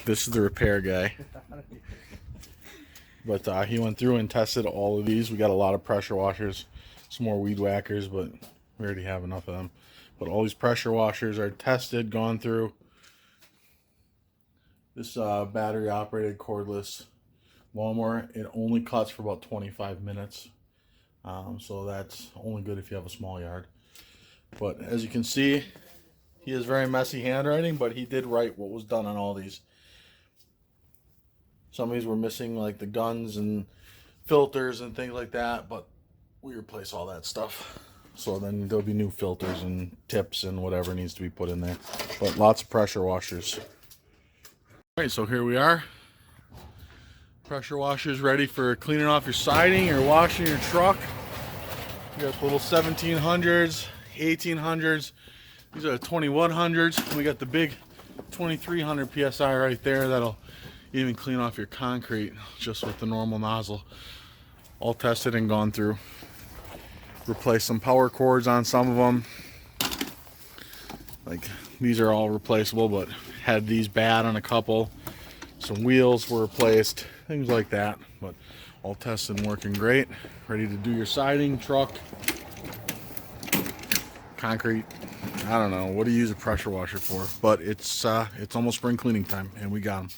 This is the repair guy. But he went through and tested all of these. We got a lot of pressure washers, some more weed whackers, but we already have enough of them. But all these pressure washers are tested, gone through. This battery operated cordless lawnmower, it only cuts for about 25 minutes. So that's only good if you have a small yard. But as you can see, he has very messy handwriting, but he did write what was done on all these. Some of these were missing, like the guns and filters and things like that, but we replace all that stuff. So then there'll be new filters and tips and whatever needs to be put in there. But lots of pressure washers. All right, so here we are. Pressure washers ready for cleaning off your siding or washing your truck. We got little 1700s, 1800s. These are the 2100s. And we got the big 2300 PSI right there that'll even clean off your concrete just with the normal nozzle. All tested and gone through. Replaced some power cords on some of them. Like these are all replaceable, but had these bad on a couple. Some wheels were replaced, things like that. But all tested and working great. Ready to do your siding, truck, concrete. I don't know, what do you use a pressure washer for? But it's almost spring cleaning time and we got them.